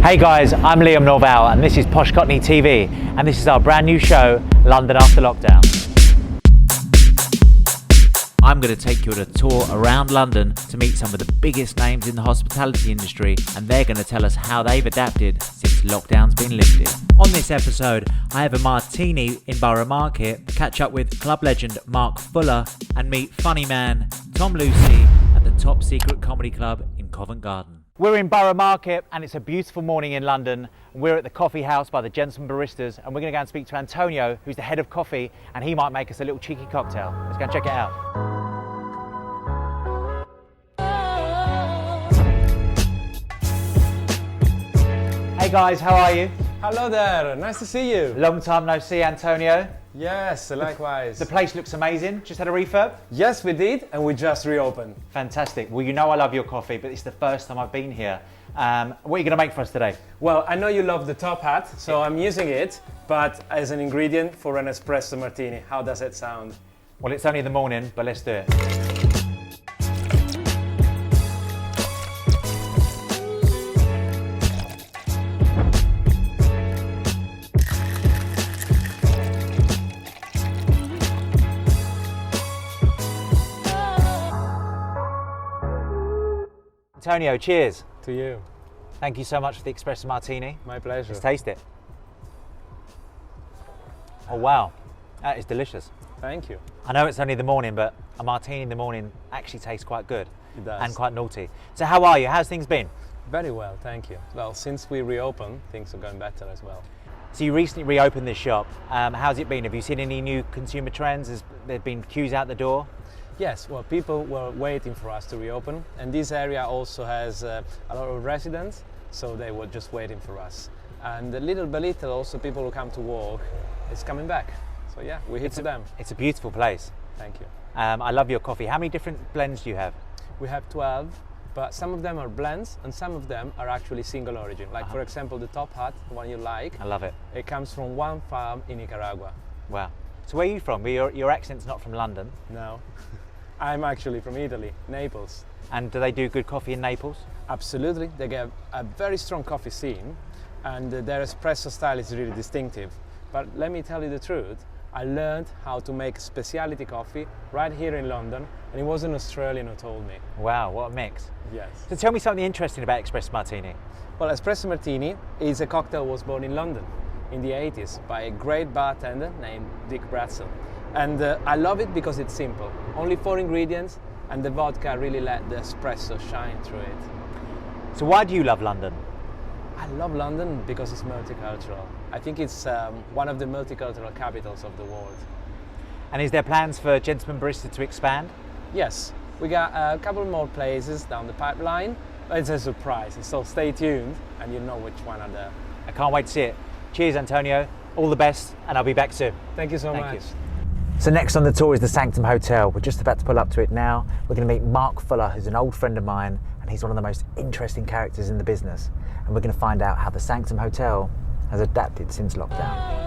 Hey guys, I'm Liam Norval and this is Posh Cockney TV and this is our brand new show, London After Lockdown. I'm going to take you on a tour around London to meet some of the biggest names in the hospitality industry, and they're going to tell us how they've adapted since lockdown's been lifted. On this episode, I have a Martini in Borough Market, catch up with club legend Mark Fuller, and meet funny man Tom Lucy at the Top Secret Comedy Club in Covent Garden. We're in Borough Market and it's a beautiful morning in London. We're at the coffee house by the Gentleman Baristas and we're going to go and speak to Antonio, who's the head of coffee, and he might make us a little cheeky cocktail. Let's go and check it out. Hey guys, how are you? Hello there, nice to see you. Long time no see, Antonio. Yes, likewise. The place looks amazing. Just had a refurb? Yes, we did, and we just reopened. Fantastic. Well, you know I love your coffee, but it's the first time I've been here. What are you going to make for us today? Well, I know you love the top hat, so I'm using it, but as an ingredient for an espresso martini. How does it sound? Well, it's only the morning, but let's do it. Antonio, cheers. To you. Thank you so much for the espresso martini. My pleasure. Let's taste it. Oh wow, that is delicious. Thank you. I know it's only the morning, but a martini in the morning actually tastes quite good. It does. And quite naughty. So how are you? How's things been? Very well, thank you. Well, since we reopened, things are going better as well. So you recently reopened this shop. How's it been? Have you seen any new consumer trends? Has there been queues out the door? Yes, well, people were waiting for us to reopen, and this area also has a lot of residents, so they were just waiting for us. And little by little, also people who come to work, it's coming back. So yeah, we hit to them. It's a beautiful place. Thank you. I love your coffee. How many different blends do you have? We have 12, but some of them are blends and some of them are actually single origin. Like for example, the top hat, the one you like. I love it. It comes from one farm in Nicaragua. Wow. So where are you from? Your accent's not from London. No. I'm actually from Italy, Naples. And do they do good coffee in Naples? Absolutely. They get a very strong coffee scene and their espresso style is really distinctive. But let me tell you the truth, I learned how to make specialty coffee right here in London, and it was an Australian who told me. Wow, what a mix. Yes. So tell me something interesting about Espresso Martini. Well, Espresso Martini is a cocktail that was born in London in the 80s by a great bartender named Dick Bratzel. And I love it because it's simple. Only 4 ingredients, and the vodka really let the espresso shine through it. So why do you love London? I love London because it's multicultural. I think it's one of the multicultural capitals of the world. And is there plans for Gentleman Baristas to expand? Yes, we got a couple more places down the pipeline. It's a surprise, so stay tuned and you'll know which one are there. I can't wait to see it. Cheers, Antonio. All the best, and I'll be back soon. Thank you so much. You. So next on the tour is the Sanctum Hotel. We're just about to pull up to it now. We're going to meet Mark Fuller, who's an old friend of mine, and he's one of the most interesting characters in the business. And we're going to find out how the Sanctum Hotel has adapted since lockdown.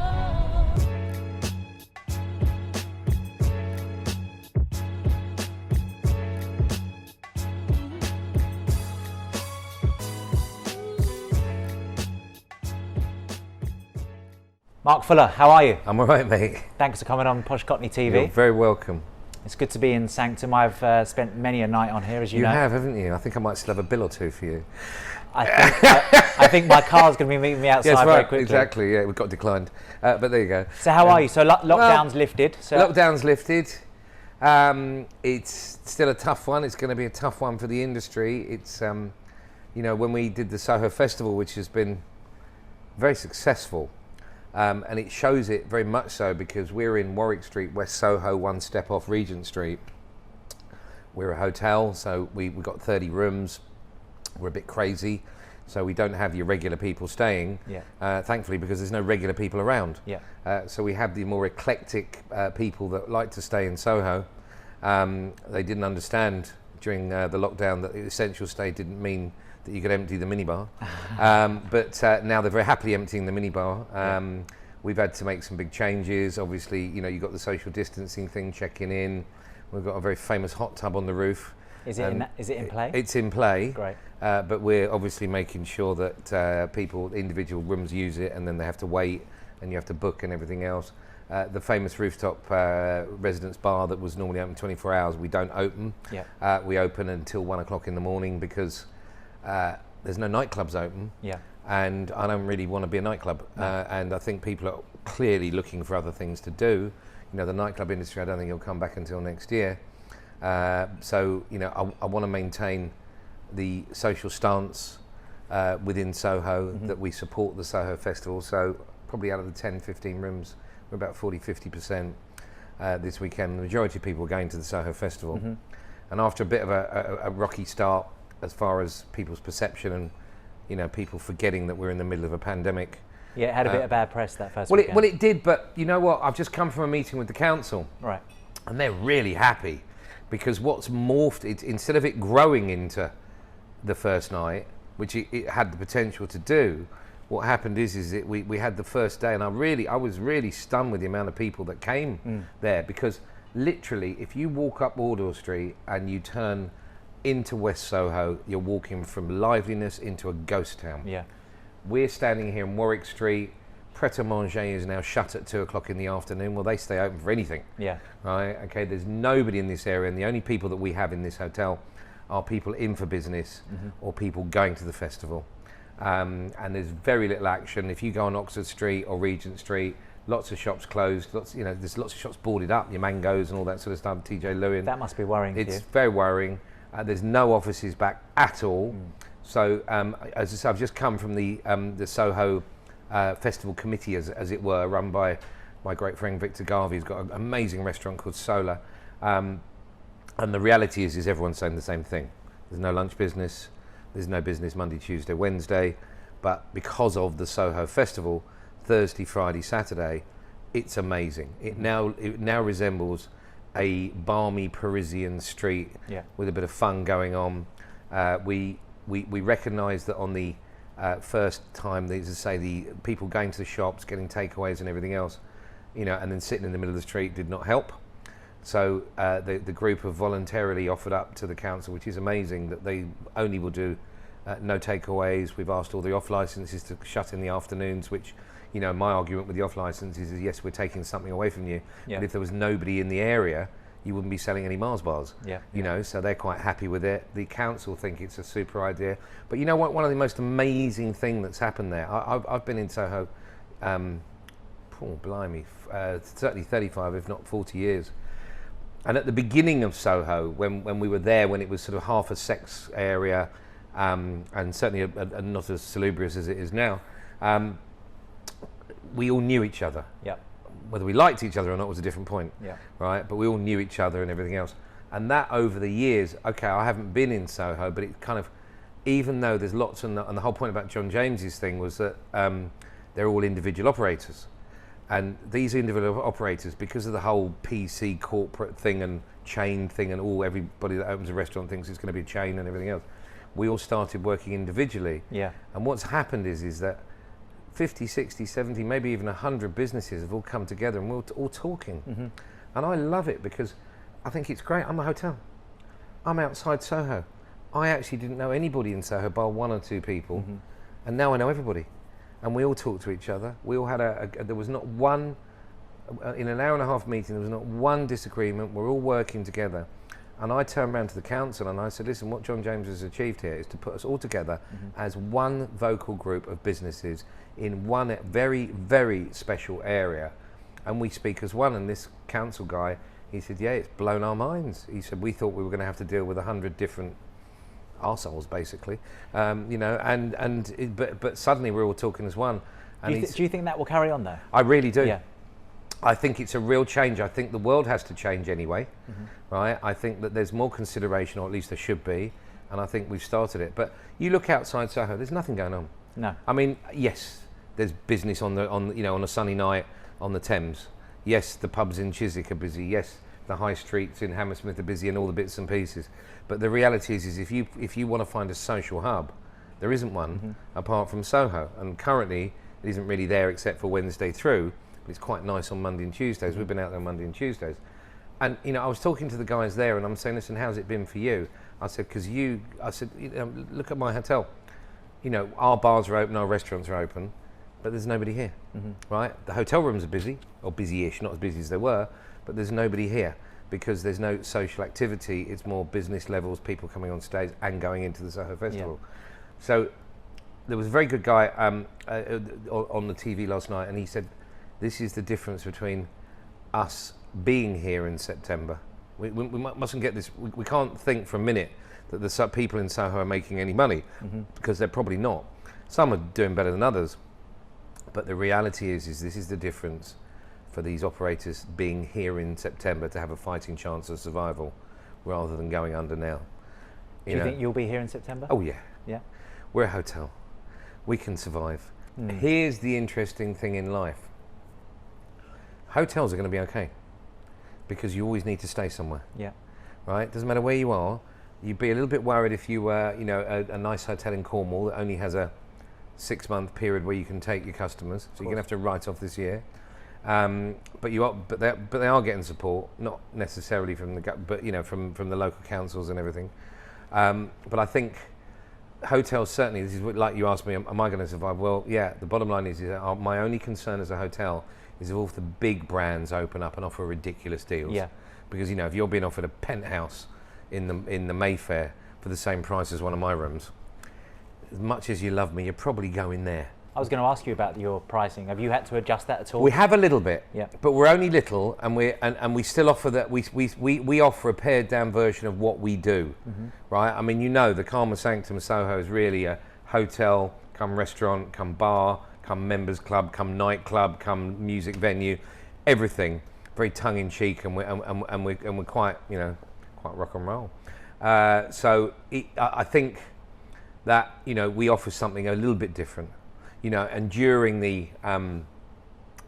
Mark Fuller, how are you? I'm all right, mate. Thanks for coming on Posh Cockney TV. You're very welcome. It's good to be in Sanctum. I've spent many a night on here, as you know. You have, haven't you? I think I might still have a bill or two for you. I think my car's going to be meeting me outside very quickly. Exactly, yeah, we got declined. But there you go. So how are you? So lockdown's lifted. So lockdown's lifted. It's still a tough one. It's going to be a tough one for the industry. It's, you know, when we did the Soho Festival, which has been very successful, and it shows it very much so because we're in Warwick Street, West Soho, one step off Regent Street. We're a hotel, so we've got 30 rooms. We're a bit crazy, so we don't have your regular people staying, thankfully, because there's no regular people around. So we have the more eclectic people that like to stay in Soho. They didn't understand during the lockdown that the essential stay didn't mean that you could empty the minibar, but now they're very happily emptying the minibar. We've had to make some big changes. Obviously, you know, you've got the social distancing thing checking in. We've got a very famous hot tub on the roof. Is it in play? It's in play. Great. But we're obviously making sure that individual rooms use it, and then they have to wait, and you have to book and everything else. The famous rooftop residence bar that was normally open 24 hours, we don't open. Yeah. We open until 1 o'clock in the morning because there's no nightclubs open. Yeah. And I don't really want to be a nightclub. No. And I think people are clearly looking for other things to do. You know, the nightclub industry, I don't think it'll come back until next year. So, you know, I want to maintain the social stance within Soho, that we support the Soho Festival. So probably out of the 10, 15 rooms, we're about 40, 50% this weekend. The majority of people are going to the Soho Festival. And after a bit of a rocky start as far as people's perception and, you know, people forgetting that we're in the middle of a pandemic. Yeah, it had a bit of bad press that first weekend. Well, it did, but you know what? I've just come from a meeting with the council. Right. And they're really happy because what's morphed, instead of it growing into the first night, which it had the potential to do, what happened is we had the first day, and I was really stunned with the amount of people that came there, because literally, if you walk up Wardour Street and you turn into West Soho, you're walking from liveliness into a ghost town. Yeah. We're standing here in Warwick Street. Pret-a-Manger is now shut at 2 o'clock in the afternoon. Well, they stay open for anything. Yeah. Right. Okay. There's nobody in this area, and the only people that we have in this hotel are people in for business or people going to the festival. And there's very little action. If you go on Oxford Street or Regent Street, lots of shops closed. There's lots of shops boarded up. Your Mangoes and all that sort of stuff. TJ Lewin. That must be worrying to you. It's very worrying. There's no offices back at all. So as I said, I've just come from the Soho Festival Committee, as it were, run by my great friend Victor Garvey, who's got an amazing restaurant called Solar. And the reality is everyone's saying the same thing. There's no lunch business. There's no business Monday, Tuesday, Wednesday. But because of the Soho Festival, Thursday, Friday, Saturday, it's amazing. It now resembles a balmy Parisian street with a bit of fun going on. We recognise that on the first time, as I say, the people going to the shops, getting takeaways and everything else, you know, and then sitting in the middle of the street did not help. So the group have voluntarily offered up to the council, which is amazing, that they only will do no takeaways. We've asked all the off licences to shut in the afternoons, which, you know, my argument with the off licences is, yes, we're taking something away from you, but if there was nobody in the area, you wouldn't be selling any Mars bars. You know, so they're quite happy with it. The council think it's a super idea. But you know what? One of the most amazing thing that's happened there, I've been in Soho, blimey, certainly 35, if not 40 years. And at the beginning of Soho, when we were there, when it was sort of half a sex area, and certainly not as salubrious as it is now, we all knew each other. Whether we liked each other or not was a different point, right? But we all knew each other and everything else. And that over the years, okay, I haven't been in Soho, but it kind of, even though there's lots, and the whole point about John James's thing was that they're all individual operators. And these individual operators, because of the whole PC corporate thing and chain thing and everybody that opens a restaurant thinks it's going to be a chain and everything else, we all started working individually. And what's happened is that 50, 60, 70, maybe even 100 businesses have all come together and we're all talking. And I love it because I think it's great. I'm a hotel. I'm outside Soho. I actually didn't know anybody in Soho bar 1 or 2 people. And now I know everybody. And we all talk to each other. We all had there was not one, in an hour and a half meeting, there was not one disagreement. We're all working together. And I turned around to the council and I said, listen, what John James has achieved here is to put us all together as one vocal group of businesses in one very, very special area. And we speak as one. And this council guy, he said, yeah, it's blown our minds. He said, we thought we were going to have to deal with 100 different arseholes, basically, you know, but suddenly we're all talking as one. And do you think that will carry on though? I really do. I think it's a real change. I think the world has to change anyway, right? I think that there's more consideration, or at least there should be, and I think we've started it. But you look outside Soho, there's nothing going on. No. I mean, yes, there's business on a sunny night on the Thames. Yes, the pubs in Chiswick are busy. Yes, the high streets in Hammersmith are busy, and all the bits and pieces. But the reality is if you want to find a social hub, there isn't one apart from Soho. And currently, it isn't really there except for Wednesday through. But it's quite nice on Monday and Tuesdays. We've been out there Monday and Tuesdays. And, you know, I was talking to the guys there and I'm saying, listen, how's it been for you? I said, look at my hotel. You know, our bars are open, our restaurants are open, but there's nobody here, right? The hotel rooms are busy, or busy-ish, not as busy as they were, but there's nobody here because there's no social activity. It's more business levels, people coming on stage and going into the Soho Festival. Yeah. So there was a very good guy on the TV last night, and he said, this is the difference between us being here in September. We mustn't get this, we can't think for a minute that the people in Soho are making any money, because they're probably not. Some are doing better than others, but the reality is this is the difference for these operators being here in September to have a fighting chance of survival rather than going under now. Do you think you'll be here in September? Oh yeah. Yeah. We're a hotel. We can survive. Here's the interesting thing in life. Hotels are going to be okay because you always need to stay somewhere. Yeah. Right? Doesn't matter where you are. You'd be a little bit worried if you were, you know, a nice hotel in Cornwall that only has a 6-month period where you can take your customers. So you're going to have to write off this year. But they are getting support, not necessarily from the local councils and everything. But I think hotels certainly. This is like you asked me, am I going to survive? Well, yeah. The bottom line is my only concern as a hotel is if all the big brands open up and offer ridiculous deals. Yeah. Because if you're being offered a penthouse in the Mayfair for the same price as one of my rooms, as much as you love me, you're probably going there. I was going to ask you about your pricing. Have you had to adjust that at all? We have a little bit, but we're only little, and we still offer that. We offer a pared down version of what we do, right? I mean, the Karma Sanctum Soho is really a hotel, come restaurant, come bar, come members club, come nightclub, come music venue, everything. Very tongue in cheek, and we're quite quite rock and roll. So I think that we offer something a little bit different. And during the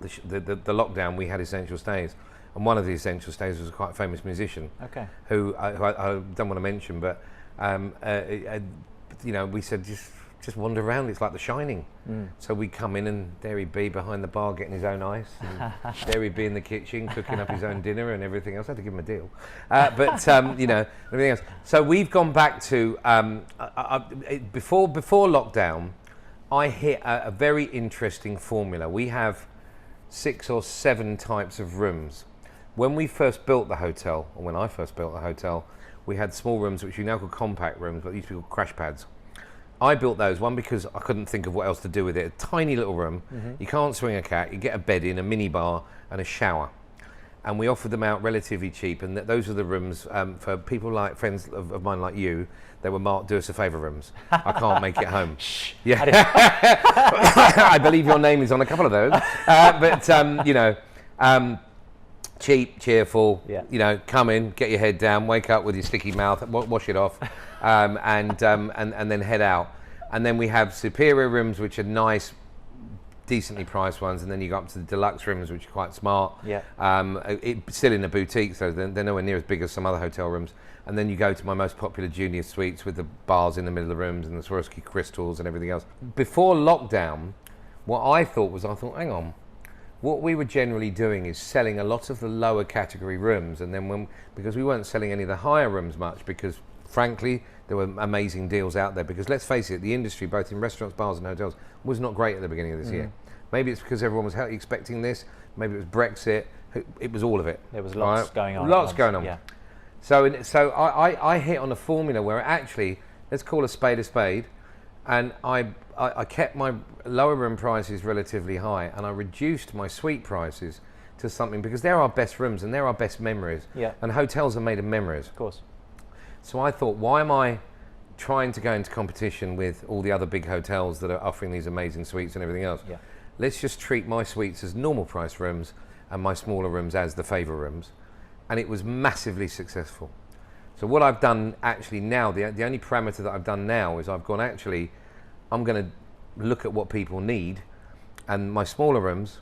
lockdown, we had essential stays, and one of the essential stays was a quite famous musician. Okay. Who I don't want to mention, but we said just wander around. It's like The Shining. So we come in, and there he'd be behind the bar getting his own ice, and there he'd be in the kitchen cooking up his own dinner and everything else. I had to give him a deal, but everything else. So we've gone back to before lockdown. I hit a very interesting formula. We have 6 or 7 types of rooms. When we first built the hotel, or when I first built the hotel, we had small rooms, which we now call compact rooms, but they used to be called crash pads. I built those, one, because I couldn't think of what else to do with it. A tiny little room, you can't swing a cat, you get a bed in, a mini bar, and a shower. And we offered them out relatively cheap, and those are the rooms for people like friends of mine like you. They were marked "Do us a favour" rooms. I can't make it home. Yeah, I believe your name is on a couple of those. Cheap, cheerful. Yeah. Come in, get your head down, wake up with your sticky mouth, wash it off, and then head out. And then we have superior rooms, which are nice, decently priced ones, and then you go up to the deluxe rooms, which are quite smart. Yeah. Still in a boutique, so they're nowhere near as big as some other hotel rooms. And then you go to my most popular junior suites with the bars in the middle of the rooms and the Swarovski crystals and everything else. Before lockdown, what I thought, hang on, what we were generally doing is selling a lot of the lower category rooms, and then because we weren't selling any of the higher rooms much, because frankly there were amazing deals out there, because let's face it, the industry both in restaurants, bars and hotels was not great at the beginning of this year. Maybe it's because everyone was expecting this, maybe it was Brexit, it was all of it. There was lots going on. Lots going on. Yeah. So I hit on a formula where actually, let's call a spade, and I kept my lower room prices relatively high, and I reduced my suite prices to something, because they're our best rooms and they're our best memories. Yeah. And hotels are made of memories. Of course. So I thought, why am I trying to go into competition with all the other big hotels that are offering these amazing suites and everything else? Yeah. Let's just treat my suites as normal price rooms and my smaller rooms as the favour rooms. And it was massively successful. So what I've done actually now, the only parameter that I've done now is I'm going to look at what people need, and my smaller rooms,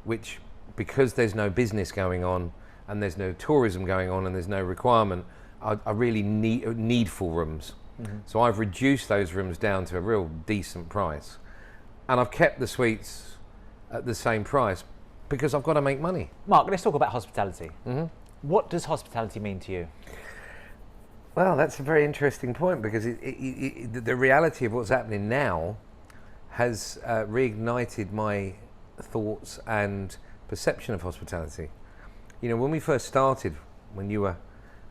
which, because there's no business going on and there's no tourism going on and there's no requirement, are really needful rooms. So I've reduced those rooms down to a real decent price, and I've kept the suites at the same price because I've got to make money. Mark, let's talk about hospitality. What does hospitality mean to you? Well, that's a very interesting point, because the reality of what's happening now has reignited my thoughts and perception of hospitality. You know, when we first started, when you were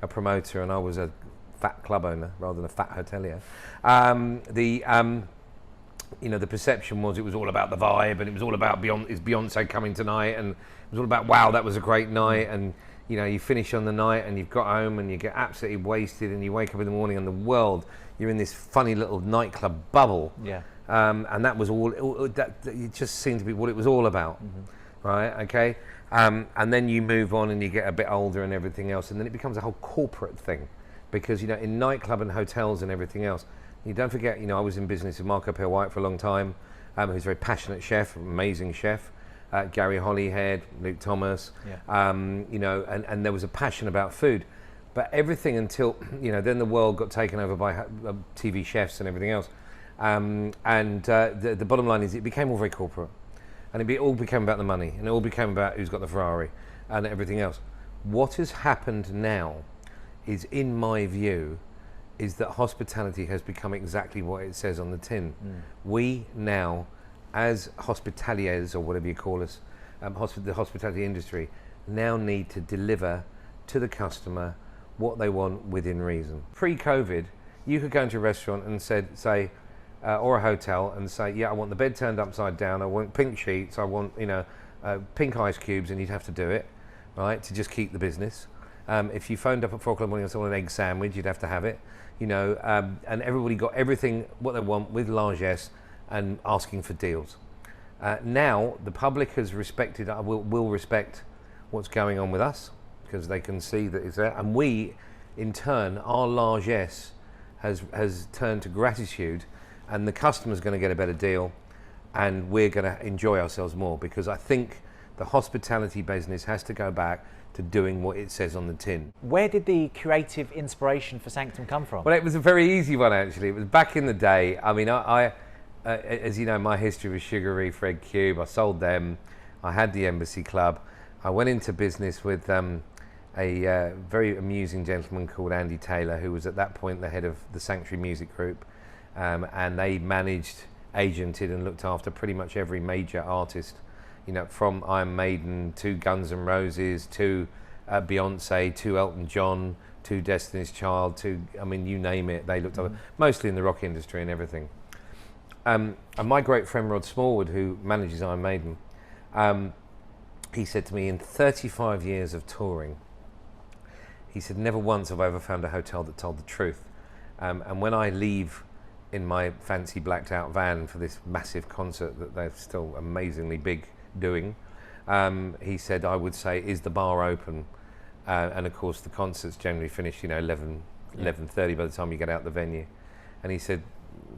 a promoter and I was a fat club owner rather than a fat hotelier, you know, the perception was it was all about the vibe, and it was all about is Beyonce coming tonight, and it was all about, wow, that was a great night. And you know, you finish on the night and you've got home and you get absolutely wasted, and you wake up in the morning and the world, you're in this funny little nightclub bubble. Yeah. And that was all that it just seemed to be what it was all about. Right, okay? And then you move on and you get a bit older and everything else, and then it becomes a whole corporate thing. Because, you know, in nightclub and hotels and everything else, you don't forget, you know, I was in business with Marco White for a long time, who's a very passionate chef, amazing chef. Gary Hollyhead, Luke Thomas, you know, and there was a passion about food. But everything until, you know, then the world got taken over by TV chefs and everything else. The bottom line is it became all very corporate. And it all became about the money, and it all became about who's got the Ferrari and everything else. What has happened now is, in my view, is that hospitality has become exactly what it says on the tin. We now, as hospitaliers, or whatever you call us, the hospitality industry, now need to deliver to the customer what they want within reason. Pre-COVID, you could go into a restaurant and say, or a hotel, and say, yeah, I want the bed turned upside down, I want pink sheets, I want, you know, pink ice cubes, and you'd have to do it, right, to just keep the business. If you phoned up at 4 o'clock in the morning and said, I want an egg sandwich, you'd have to have it, you know, and everybody got everything, what they want, with largesse, and asking for deals. Now, the public has respected, will respect what's going on with us, because they can see that it's there, and we, in turn, our largesse has turned to gratitude, and the customer's going to get a better deal, and we're going to enjoy ourselves more, because I think the hospitality business has to go back to doing what it says on the tin. Where did the creative inspiration for Sanctum come from? Well, it was a very easy one, actually. It was back in the day. I mean, as you know, my history was Sugar Reef, Red Cube. I sold them. I had the Embassy Club. I went into business with a very amusing gentleman called Andy Taylor, who was at that point the head of the Sanctuary Music Group. And they managed, agented, and looked after pretty much every major artist, you know, from Iron Maiden to Guns N' Roses to Beyonce to Elton John to Destiny's Child to, I mean, you name it, they looked after, mostly in the rock industry and everything. And my great friend Rod Smallwood, who manages Iron Maiden, he said to me, in 35 years of touring, he said, never once have I ever found a hotel that told the truth. And when I leave in my fancy blacked out van for this massive concert that they're still amazingly big doing, he said, I would say, is the bar open? And of course the concerts generally finish, you know, 11:30 by the time you get out the venue. And he said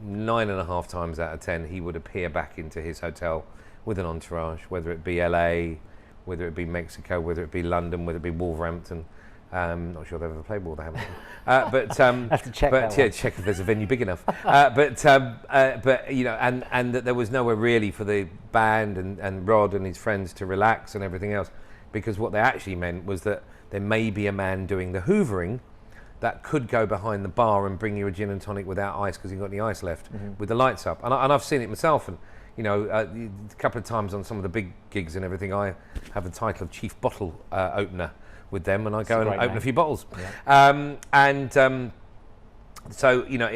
9.5 times out of 10 he would appear back into his hotel with an entourage, whether it be LA, whether it be Mexico, whether it be London, whether it be Wolverhampton. Not sure they've ever played Wolverhampton, but have to check. But yeah, check if there's a venue big enough. But you know, and that there was nowhere really for the band and Rod and his friends to relax and everything else, because what they actually meant was that there may be a man doing the hoovering that could go behind the bar and bring you a gin and tonic without ice because you've got any ice left, with the lights up. And I've seen it myself, and you know, a couple of times on some of the big gigs and everything, I have the title of chief bottle opener with them, and I go and open a few bottles. Yeah. So, you know,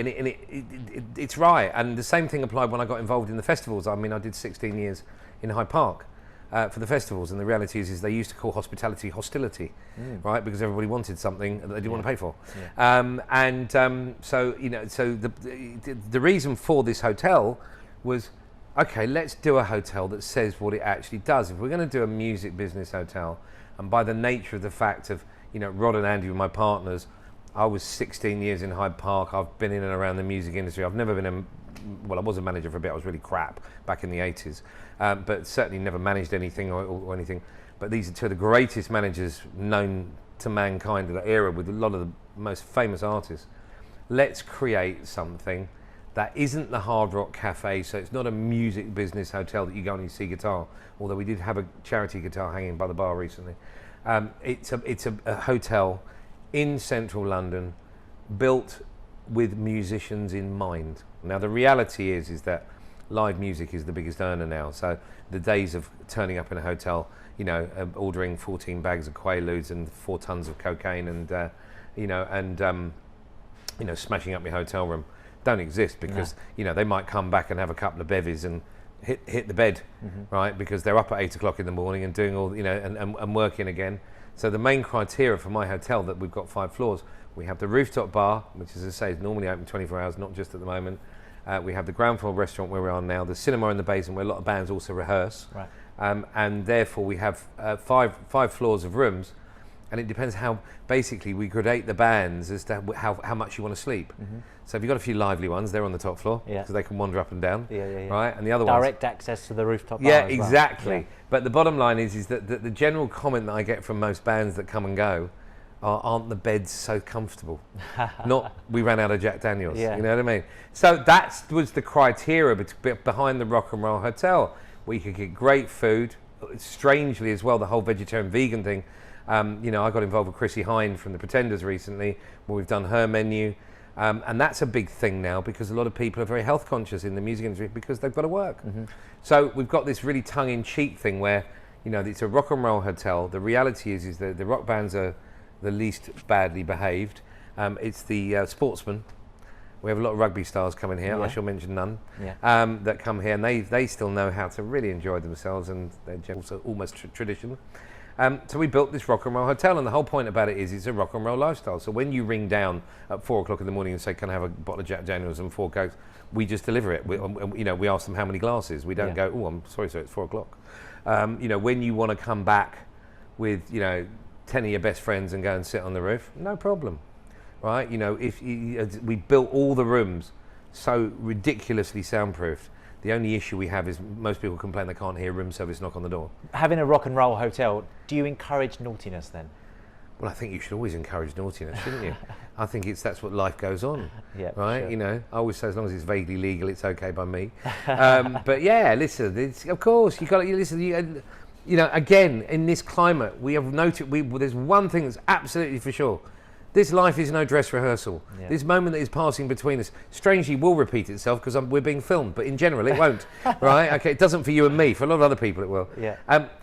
it's right. And the same thing applied when I got involved in the festivals. I mean, I did 16 years in Hyde Park for the festivals, and the reality is they used to call hospitality hostility, right? Because everybody wanted something that they didn't want to pay for. Yeah. So, you know, so the reason for this hotel was, okay, let's do a hotel that says what it actually does. If we're going to do a music business hotel, and by the nature of the fact of, you know, Rod and Andy were my partners, I was 16 years in Hyde Park. I've been in and around the music industry. I've never been well, I was a manager for a bit. I was really crap back in the 80s, but certainly never managed anything or anything. But these are two of the greatest managers known to mankind of that era, with a lot of the most famous artists. Let's create something that isn't the Hard Rock Cafe, so it's not a music business hotel that you go and you see guitar, although we did have a charity guitar hanging by the bar recently. It's a hotel in central London built with musicians in mind. Now the reality is that live music is the biggest earner now. So the days of turning up in a hotel, you know, ordering 14 bags of Quaaludes and 4 tons of cocaine and smashing up your hotel room don't exist, because you know, they might come back and have a couple of bevies and hit the bed, right? Because they're up at 8 o'clock in the morning and doing all, you know, and working again. So the main criteria for my hotel, that we've got 5 floors, we have the rooftop bar, which, as I say, is normally open 24 hours, not just at the moment. We have the ground floor restaurant where we are now, the cinema in the basement where a lot of bands also rehearse. Right. And therefore we have 5 floors of rooms, and it depends how, basically we gradate the bands as to how much you want to sleep. So if you've got a few lively ones, they're on the top floor, so they can wander up and down, right? And the other direct access to the rooftop bar. Yeah, as well. exactly. Yeah. But the bottom line is that the general comment that I get from most bands that come and go aren't the beds so comfortable? Not, we ran out of Jack Daniels, you know what I mean? So that was the criteria behind the Rock and Roll Hotel. We could get great food, strangely as well, the whole vegetarian vegan thing. You know, I got involved with Chrissy Hine from the Pretenders recently, where we've done her menu. And that's a big thing now, because a lot of people are very health conscious in the music industry because they've got to work. So we've got this really tongue-in-cheek thing where, you know, it's a rock and roll hotel. The reality is that the rock bands are the least badly behaved. It's the sportsmen. We have a lot of rugby stars coming here. I shall mention none. That come here, and they still know how to really enjoy themselves, and they're also almost traditional. So we built this rock and roll hotel, and the whole point about it is it's a rock and roll lifestyle. So when you ring down at 4 o'clock in the morning and say, can I have a bottle of Jack Daniels and 4 Cokes, we just deliver it. We ask them how many glasses. We don't go, oh, I'm sorry, sir, it's 4 o'clock. You know, when you want to come back with, you know, 10 of your best friends and go and sit on the roof, no problem, right? You know, we built all the rooms so ridiculously soundproofed. The only issue we have is most people complain they can't hear room service knock on the door. Having a rock and roll hotel, do you encourage naughtiness then? Well, I think you should always encourage naughtiness, shouldn't you? I think that's what life goes on, right? Sure. You know, I always say as long as it's vaguely legal, it's okay by me. But yeah, listen, of course, you listen. You know, again, in this climate, we have noted. There's one thing that's absolutely for sure. This life is no dress rehearsal. This moment that is passing between us, strangely, will repeat itself because we're being filmed, but in general, it won't, right? Okay, it doesn't for you and me. For a lot of other people, it will.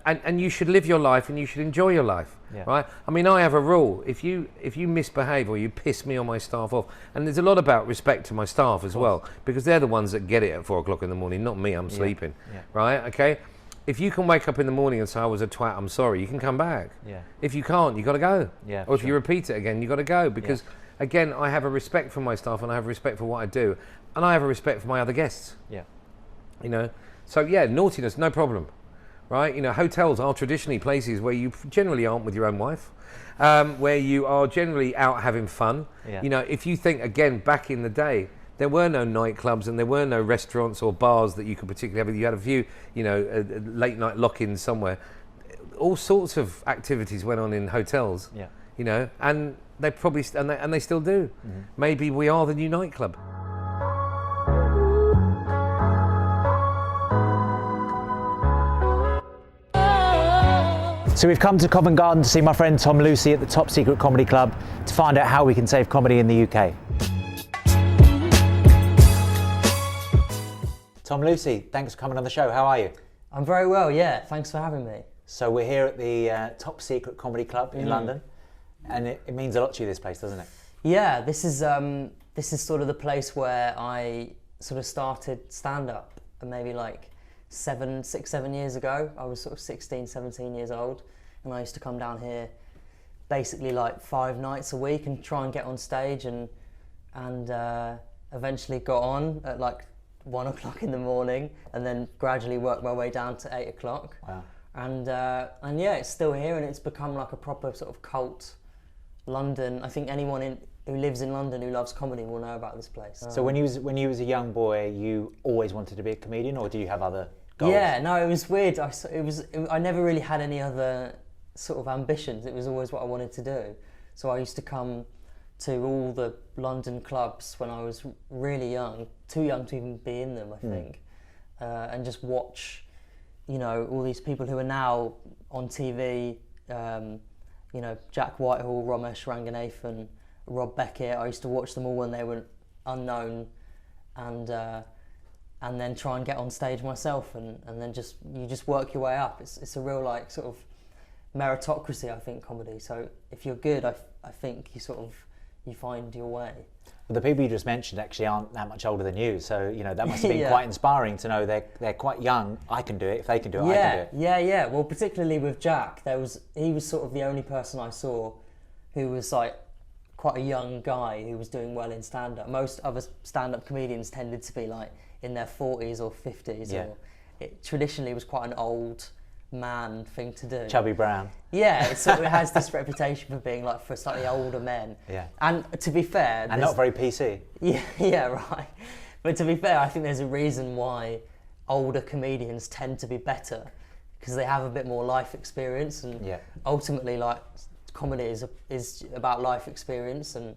And you should live your life, and you should enjoy your life, right? I mean, I have a rule. If you misbehave or you piss me or my staff off, and there's a lot about respect to my staff as well, because they're the ones that get it at 4 o'clock in the morning, not me. I'm sleeping, right? Okay. If you can wake up in the morning and say I was a twat, I'm sorry, you can come back. If you can't, you got to go. Or if you repeat it again, you got to go, because again, I have a respect for my staff, and I have respect for what I do, and I have a respect for my other guests. You know, so yeah, naughtiness, no problem, right? You know, hotels are traditionally places where you generally aren't with your own wife, where you are generally out having fun. You know, if you think again back in the day, there were no nightclubs and there were no restaurants or bars that you could particularly have. You had a few, you know, late night lock-ins somewhere. All sorts of activities went on in hotels, you know, and they probably, and they still do. Maybe we are the new nightclub. So we've come to Covent Garden to see my friend Tom Lucy at the Top Secret Comedy Club to find out how we can save comedy in the UK. Tom Lucy, thanks for coming on the show. How are you? I'm very well, yeah. Thanks for having me. So we're here at the Top Secret Comedy Club in London, and it means a lot to you, this place, doesn't it? Yeah, this is sort of the place where I sort of started stand-up, maybe like 6, 7 years ago. I was sort of 16, 17 years old, and I used to come down here basically like 5 nights a week and try and get on stage, and eventually got on at like 1 o'clock in the morning, and then gradually worked my way down to 8 o'clock. Wow. And yeah, it's still here, and it's become like a proper sort of cult London. I think anyone who lives in London who loves comedy will know about this place. So when you was a young boy, you always wanted to be a comedian, or do you have other goals? Yeah, no, it was weird. I never really had any other sort of ambitions. It was always what I wanted to do. So I used to come to all the London clubs when I was really young, too young to even be in them, I think, and just watch, you know, all these people who are now on TV, you know, Jack Whitehall, Ramesh Ranganathan, Rob Beckett. I used to watch them all when they were unknown, and then try and get on stage myself, and then you just work your way up. It's a real like sort of meritocracy, I think, comedy. So if you're good, I think you find your way. Well, the people you just mentioned actually aren't that much older than you, so that must have been quite inspiring to know they're quite young. I can do it. If they can do it, I can do it. Yeah. Well, particularly with Jack, he was sort of the only person I saw who was like quite a young guy who was doing well in stand-up. Most other stand-up comedians tended to be like in their 40s or 50s. Yeah. Or it traditionally was quite an old man thing to do. Chubby Brown. Yeah, it has this reputation for being like for slightly older men. Yeah. And to be fair, and not very PC. Yeah, right. But to be fair, I think there's a reason why older comedians tend to be better, because they have a bit more life experience, and ultimately, like, comedy is about life experience, and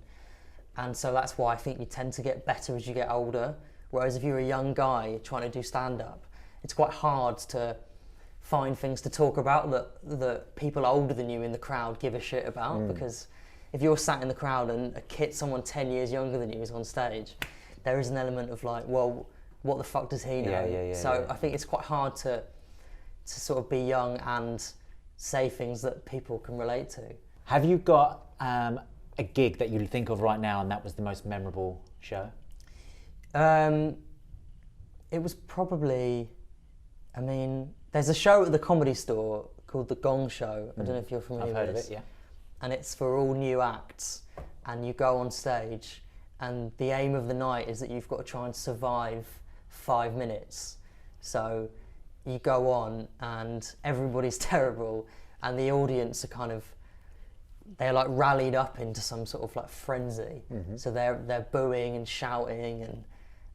so that's why I think you tend to get better as you get older. Whereas if you're a young guy trying to do stand-up, it's quite hard to find things to talk about that people older than you in the crowd give a shit about, because if you're sat in the crowd and someone 10 years younger than you is on stage, there is an element of like, well, what the fuck does he know? So I think it's quite hard to sort of be young and say things that people can relate to. Have you got a gig that you think of right now and that was the most memorable show? It was probably, there's a show at the Comedy Store called The Gong Show. I don't know if you're familiar with this. I've heard of it, yeah. And it's for all new acts, and you go on stage, and the aim of the night is that you've got to try and survive 5 minutes. So you go on and everybody's terrible, and the audience are they're like rallied up into some sort of like frenzy. So they're booing and shouting,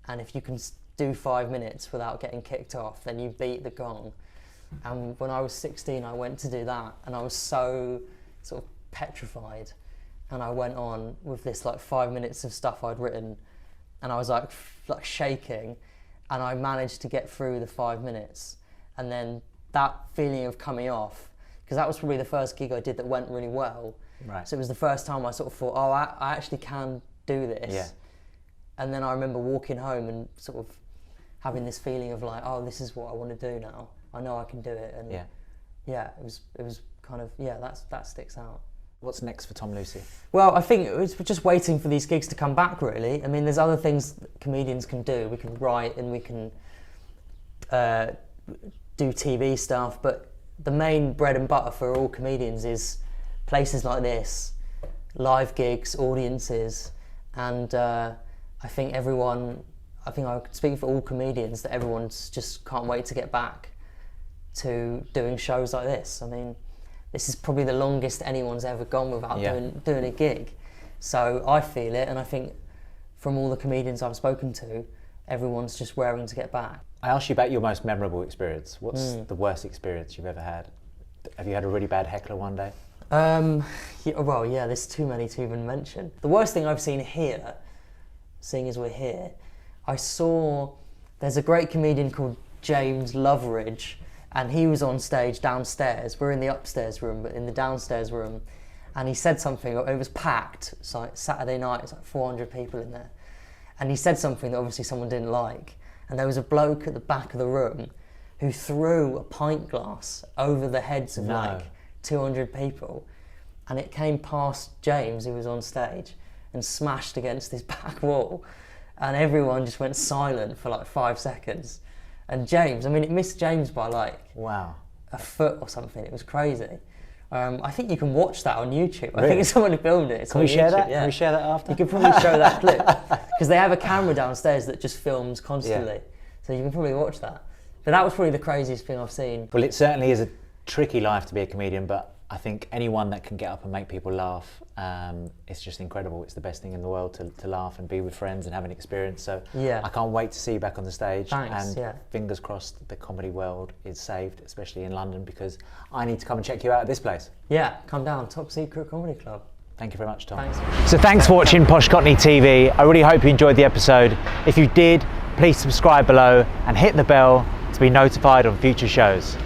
and if you can do 5 minutes without getting kicked off, then you beat the gong. And when I was 16, I went to do that, and I was so sort of petrified, and I went on with this like 5 minutes of stuff I'd written, and I was like shaking, and I managed to get through the 5 minutes. And then that feeling of coming off, because that was probably the first gig I did that went really well. Right. So it was the first time I sort of thought, oh, I actually can do this. Yeah. And then I remember walking home and sort of having this feeling of like, oh, this is what I want to do now. I know I can do it. And it was kind of, that sticks out. What's next for Tom Lucy? Well, I think it's just waiting for these gigs to come back, really. There's other things that comedians can do. We can write and we can do TV stuff, but the main bread and butter for all comedians is places like this, live gigs, audiences, and I think I could speak for all comedians that everyone's just can't wait to get back to doing shows like this. This is probably the longest anyone's ever gone without doing a gig. So I feel it, and I think from all the comedians I've spoken to, everyone's just raring to get back. I asked you about your most memorable experience. What's the worst experience you've ever had? Have you had a really bad heckler one day? There's too many to even mention. The worst thing I've seen here, seeing as we're here, there's a great comedian called James Loveridge, and he was on stage downstairs. We're in the upstairs room, but in the downstairs room, and he said something. It was packed. It's like Saturday night. It's like 400 people in there, and he said something that obviously someone didn't like. And there was a bloke at the back of the room who threw a pint glass over the heads of like 200 people, and it came past James, who was on stage, and smashed against his back wall, and everyone just went silent for like 5 seconds. And James, it missed James by like a foot or something. It was crazy. I think you can watch that on YouTube. Really? I think someone filmed it. Can we share that? Yeah. Can we share that after? You could probably show that clip, because they have a camera downstairs that just films constantly. So you can probably watch that. But that was probably the craziest thing I've seen. Well, it certainly is a tricky life to be a comedian, but I think anyone that can get up and make people laugh, it's just incredible. It's the best thing in the world to laugh and be with friends and have an experience. So I can't wait to see you back on the stage. Thanks, and fingers crossed the comedy world is saved, especially in London, because I need to come and check you out at this place. Yeah, come down, Top Secret Comedy Club. Thank you very much, Tom. Thanks. So thanks for watching Posh Cockney TV. I really hope you enjoyed the episode. If you did, please subscribe below and hit the bell to be notified on future shows.